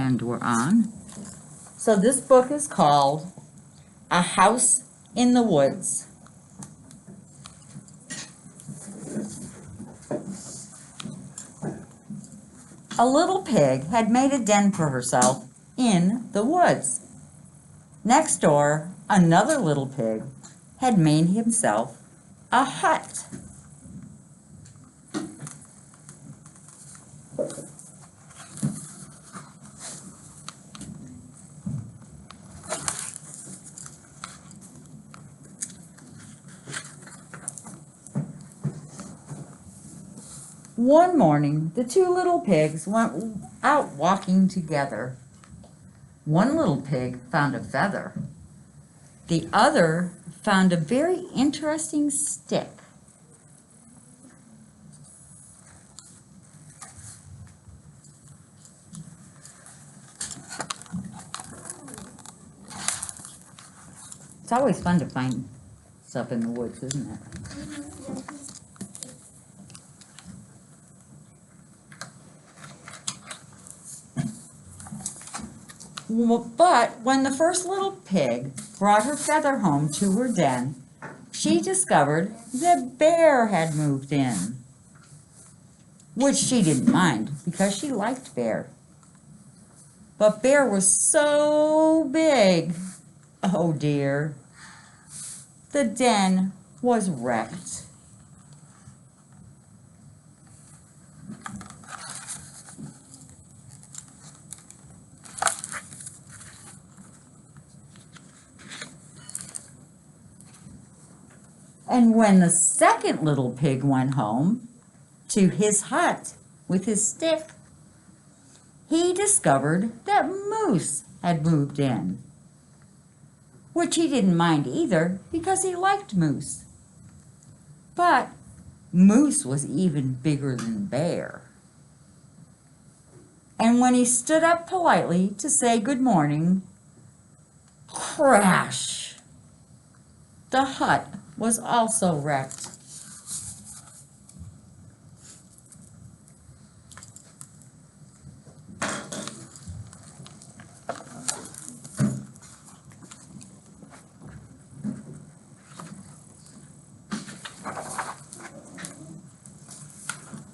and we're on. So this book is called A House in the Woods. A little pig had made a den for herself in the woods. Next door, another little pig had made himself a hut. One morning, the two little pigs went out walking together. One little pig found a feather. The other found a very interesting stick. It's always fun to find stuff in the woods, isn't it? But when the first little pig brought her feather home to her den, she discovered that Bear had moved in, which she didn't mind because she liked Bear. But Bear was so big, oh dear, the den was wrecked. And when the second little pig went home to his hut with his stick, he discovered that Moose had moved in, which he didn't mind either because he liked Moose. But Moose was even bigger than Bear. And when he stood up politely to say good morning, crash! The hut was also wrecked.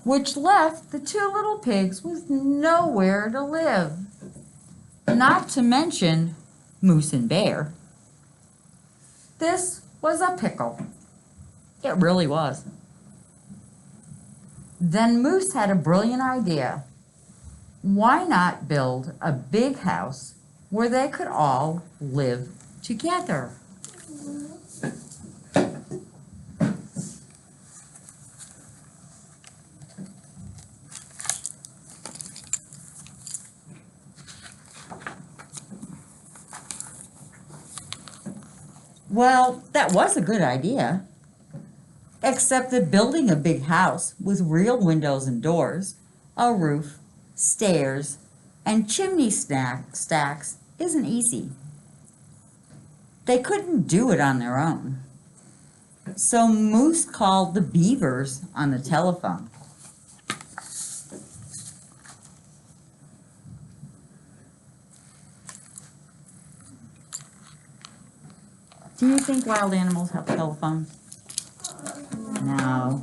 Which left the two little pigs with nowhere to live. Not to mention Moose and Bear. This was a pickle. It really was. Then Moose had a brilliant idea. Why not build a big house where they could all live together? Well, that was a good idea. Except that building a big house with real windows and doors, a roof, stairs, and chimney stacks isn't easy. They couldn't do it on their own. So Moose called the Beavers on the telephone. Do you think wild animals have telephones? No.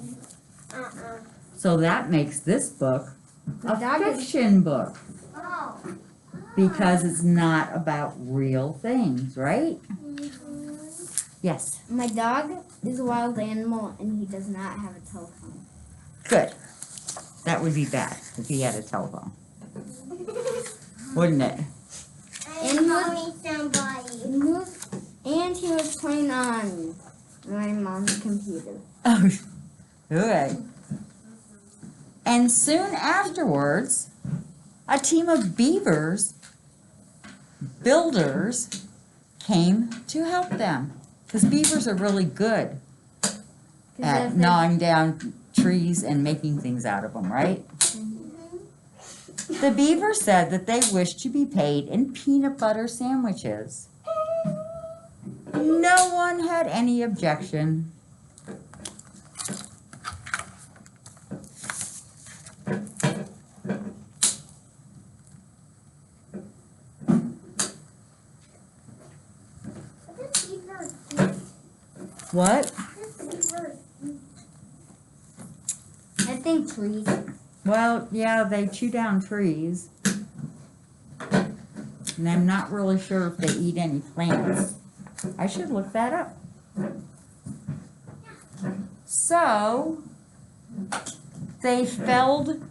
So that makes this book a fiction book. Because it's not about real things, right? Yes. My dog is a wild animal and he does not have a telephone. Good. That would be bad if he had a telephone. Wouldn't it? And he was playing on my mom's computer. Oh, okay. And soon afterwards, a team of beavers, builders, came to help them. Because beavers are really good at gnawing down trees and making things out of them, right? Mm-hmm. The beaver said that they wished to be paid in peanut butter sandwiches. No one had any objection. What? I think trees. Well, yeah, they chew down trees. And I'm not really sure if they eat any plants. I should look that up. So, they felled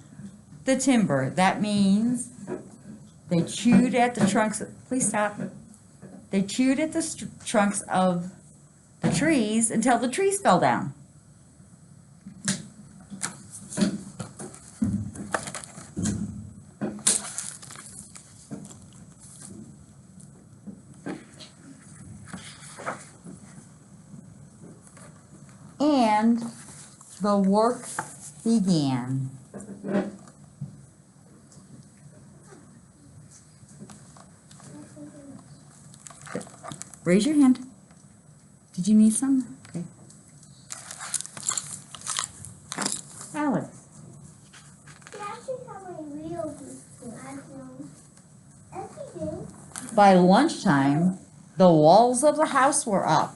the timber. That means they chewed at the trunks. Please stop. They chewed at the trunks of the trees until the trees fell down. And the work began. Raise your hand. Did you need some? Okay. Alex. By lunchtime, the walls of the house were up.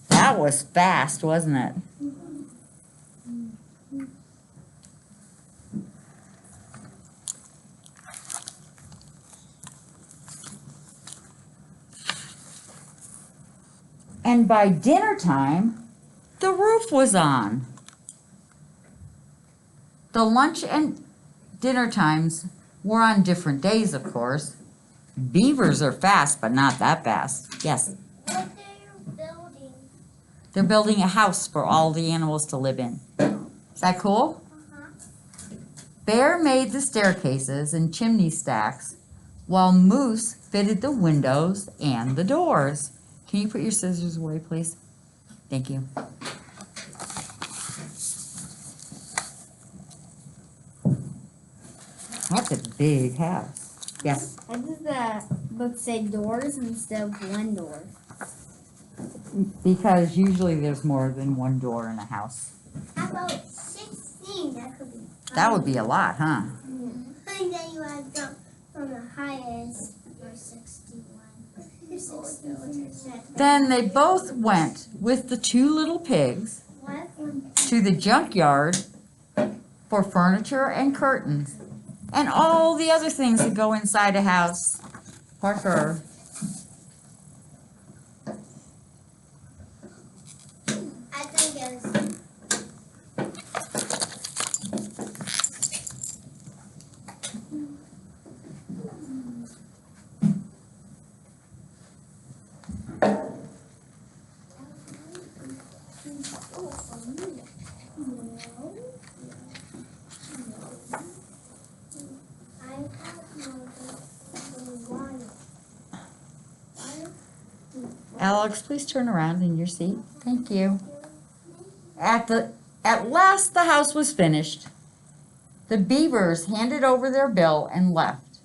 That was fast, wasn't it? And by dinner time, the roof was on. The lunch and dinner times were on different days, of course. Beavers are fast, but not that fast. Yes? What are you building? They're building a house for all the animals to live in. Is that cool? Bear made the staircases and chimney stacks, while Moose fitted the windows and the doors. Can you put your scissors away, please? Thank you. That's a big house. Yes. Why does the book say doors instead of one door? Because usually there's more than one door in a house. How about 16? That could be. That would be a lot, huh? And then you add jump from the highest or 61. Then they both went with the two little pigs What? to the junkyard for furniture and curtains and all the other things that go inside a house. Parker. I think it's. Alex, please turn around in your seat. Thank you. At last the house was finished. The beavers handed over their bill and left.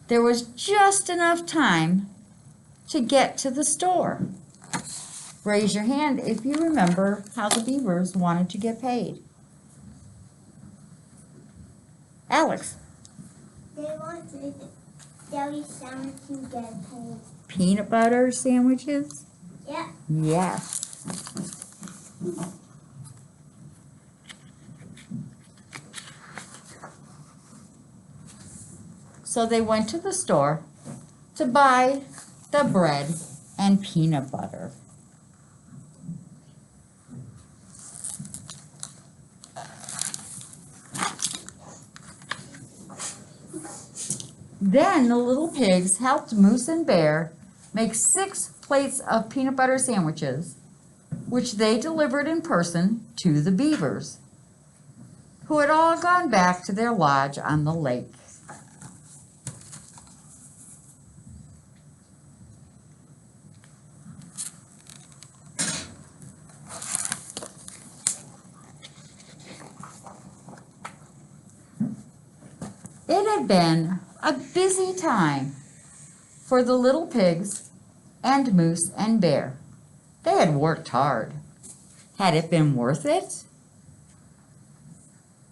There was just enough time to get to the store. Raise your hand if you remember how the beavers wanted to get paid. Alex. They want to deli sandwich to get paid. Peanut butter sandwiches? Yeah. Yes. So they went to the store to buy the bread and peanut butter. Then the little pigs helped Moose and Bear make 6 plates of peanut butter sandwiches, which they delivered in person to the beavers, who had all gone back to their lodge on the lake. It had been a busy time for the little pigs and Moose and Bear. They had worked hard. Had it been worth it?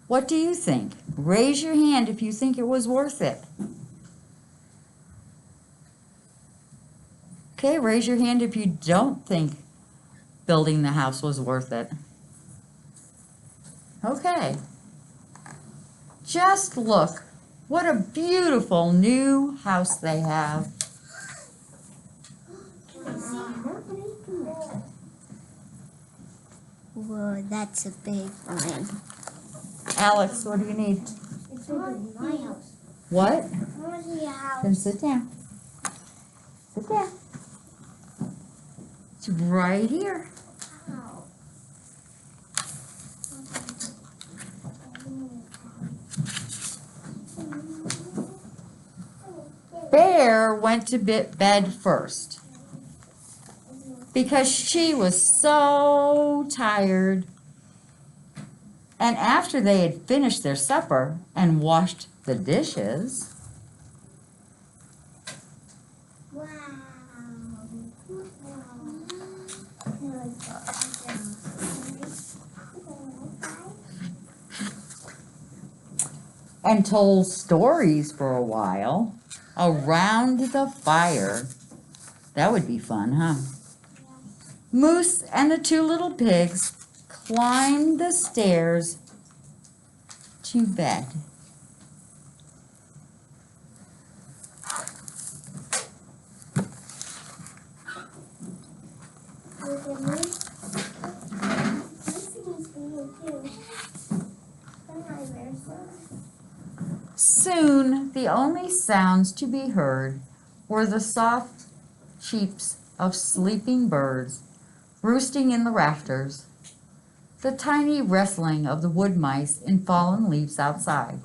What do you think? Raise your hand if you think it was worth it. Okay, raise your hand if you don't think building the house was worth it. Okay. Just look. What a beautiful new house they have. Whoa, that's a big one. Alex, what do you need? It's bigger than my house. What? I want to see a house. Then sit down. Sit down. It's right here. Wow. Bear went to bed first because she was so tired. And after they had finished their supper and washed the dishes, Wow. and told stories for a while around the fire. That would be fun, huh? Moose and the two little pigs climbed the stairs to bed. Look at me. This thing's green too. Soon the only sounds to be heard were the soft cheeps of sleeping birds roosting in the rafters, the tiny rustling of the wood mice in fallen leaves outside,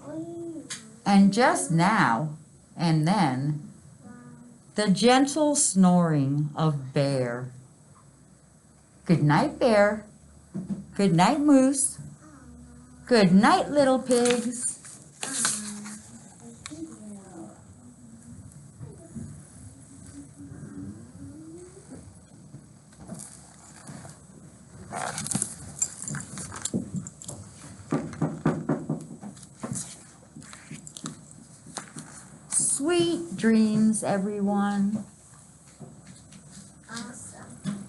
and just now and then the gentle snoring of Bear. Good night, Bear. Good night, Moose. Good night, little pigs. Sweet dreams, everyone. Awesome.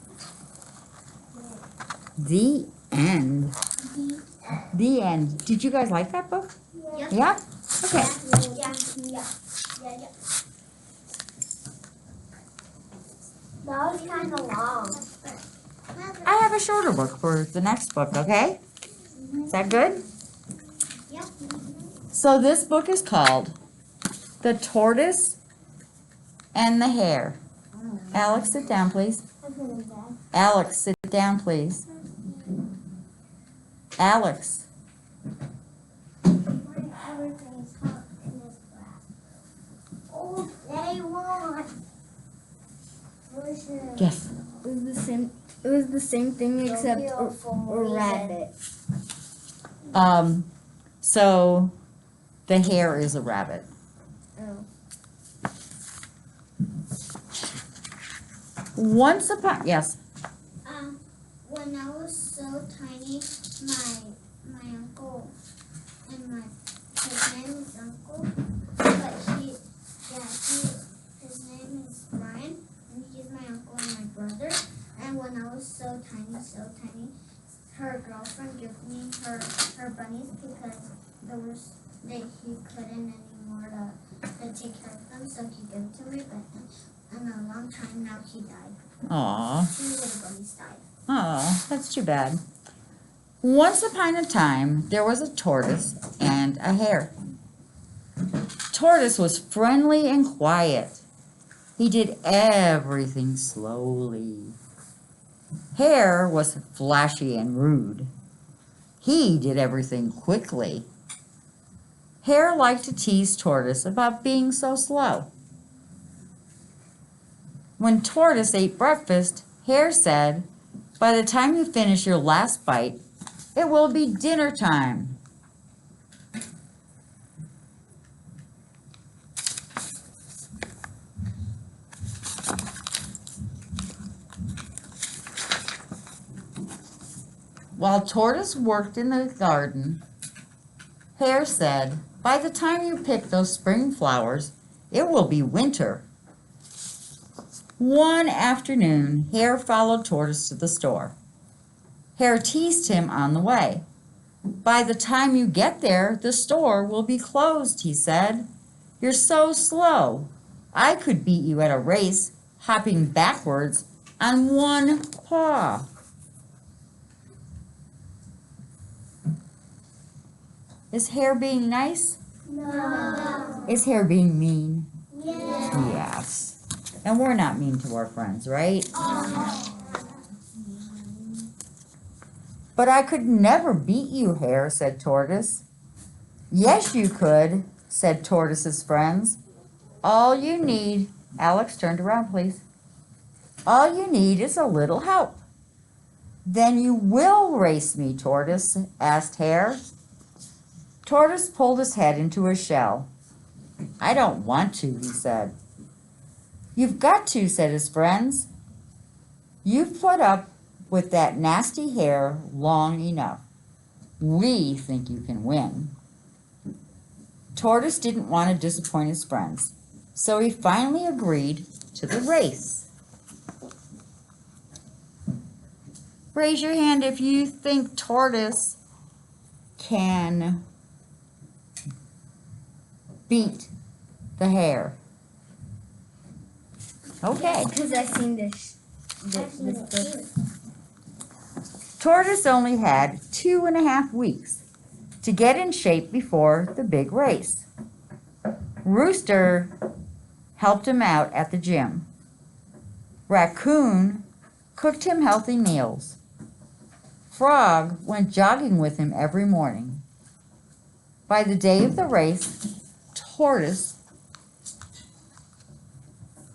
The end. The end. Did you guys like that book? Yeah. Yeah? Okay. Yeah. That was kind of long. I have a shorter book for the next book, okay? Is that good? Yep. So this book is called The Tortoise and the Hare. Alex, sit down, please. Alex, sit down, please. Alex. Everything's hot in this glass. All day long. Yes. It was the same. It was the same thing except a rabbit. So the hare is a rabbit. Oh. Once upon, yes. When I was so tiny, my uncle and his name is Uncle, but his name is Brian, and he's my uncle and my brother. And when I was so tiny, her girlfriend gave me her bunnies because he couldn't anymore to take care of them, so he gave it to me. But in a long time now, he died. Aw. 2 little bunnies died. Oh, that's too bad. Once upon a time, there was a tortoise and a hare. Tortoise was friendly and quiet. He did everything slowly. Hare was flashy and rude. He did everything quickly. Hare liked to tease Tortoise about being so slow. When Tortoise ate breakfast, Hare said, "By the time you finish your last bite, it will be dinner time." While Tortoise worked in the garden, Hare said, "By the time you pick those spring flowers, it will be winter." One afternoon, Hare followed Tortoise to the store. Hare teased him on the way. By the time you get there, the store will be closed, he said. You're so slow. I could beat you at a race, hopping backwards on one paw. Is Hare being nice? No. Is Hare being mean? Yes. Yes. And we're not mean to our friends, right? But I could never beat you, Hare, said Tortoise. Yes, you could, said Tortoise's friends. All you need, Alex, turned around, please. All you need is a little help. Then you will race me, Tortoise, asked Hare. Tortoise pulled his head into his shell. I don't want to, he said. You've got to, said his friends. You've put up with that nasty Hare long enough. We think you can win. Tortoise didn't want to disappoint his friends, so he finally agreed to the race. Raise your hand if you think Tortoise can beat the Hare. Okay. Because I've seen this book. Tortoise only had 2.5 weeks to get in shape before the big race. Rooster helped him out at the gym. Raccoon cooked him healthy meals. Frog went jogging with him every morning. By the day of the race, Tortoise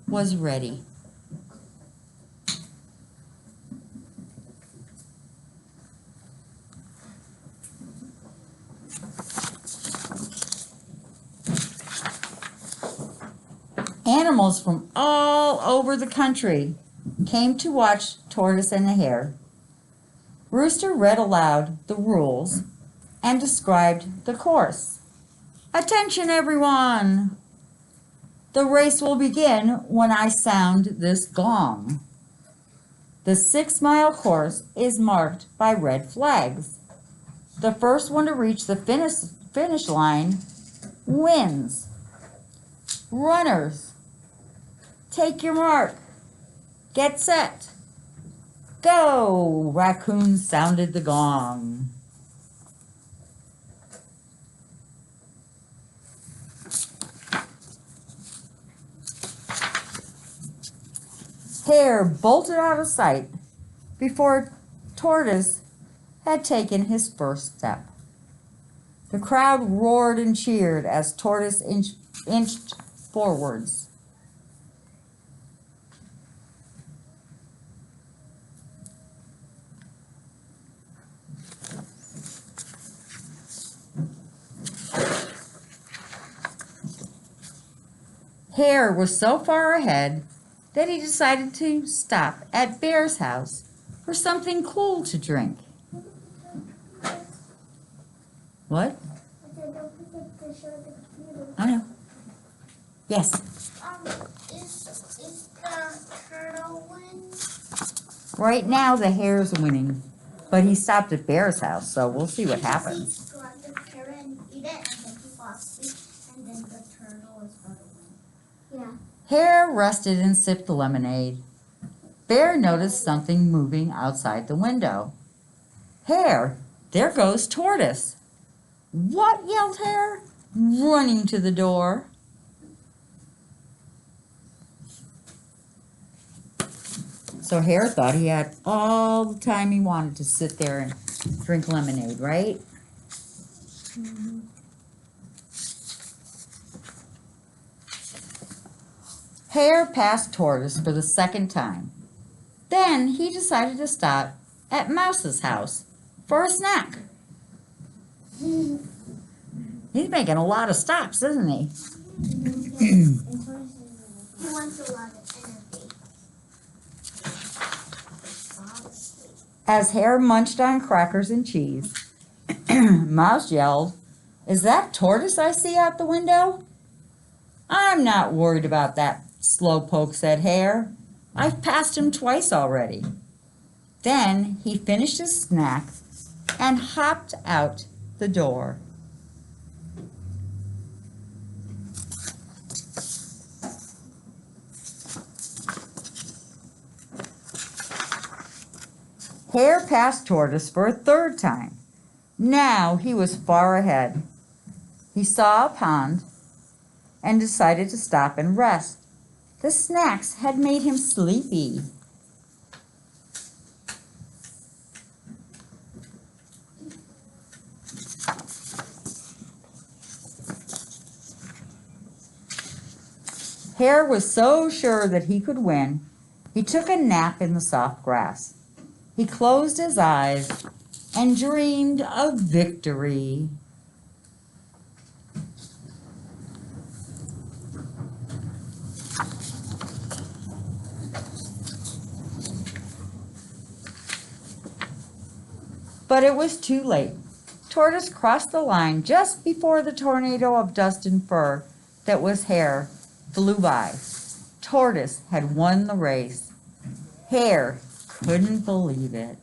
was ready. Animals from all over the country came to watch Tortoise and the Hare. Rooster read aloud the rules and described the course. Attention, everyone! The race will begin when I sound this gong. The 6-mile course is marked by red flags. The first one to reach the finish line wins. Runners, take your mark. Get set. Go! Raccoon sounded the gong. Hare bolted out of sight before Tortoise had taken his first step. The crowd roared and cheered as Tortoise inched forwards. Hare was so far ahead that he decided to stop at Bear's house for something cool to drink. What? Don't forget to show the computer. I know. Yes. Is the turtle win? Right now the hare's winning, but he stopped at Bear's house, so we'll see what happens. He grabbed the carrot and eat it, and then he falls asleep, and then the turtle is going to win. Yeah. Hare rested and sipped the lemonade. Bear noticed something moving outside the window. Hare, there goes Tortoise. What? Yelled Hare, running to the door. So Hare thought he had all the time he wanted to sit there and drink lemonade, right? Hare passed Tortoise for the second time. Then he decided to stop at Mouse's house for a snack. He's making a lot of stops, isn't he? He wants a lot of energy. As Hare munched on crackers and cheese, Mouse yelled, "Is that Tortoise I see out the window?" "I'm not worried about that slowpoke," said Hare. "I've passed him twice already." Then he finished his snack and hopped out the door. Hare passed Tortoise for a third time. Now he was far ahead. He saw a pond and decided to stop and rest. The snacks had made him sleepy. Hare was so sure that he could win, he took a nap in the soft grass. He closed his eyes and dreamed of victory. But it was too late. Tortoise crossed the line just before the tornado of dust and fur that was Hare flew by. Tortoise had won the race. Hare couldn't believe it.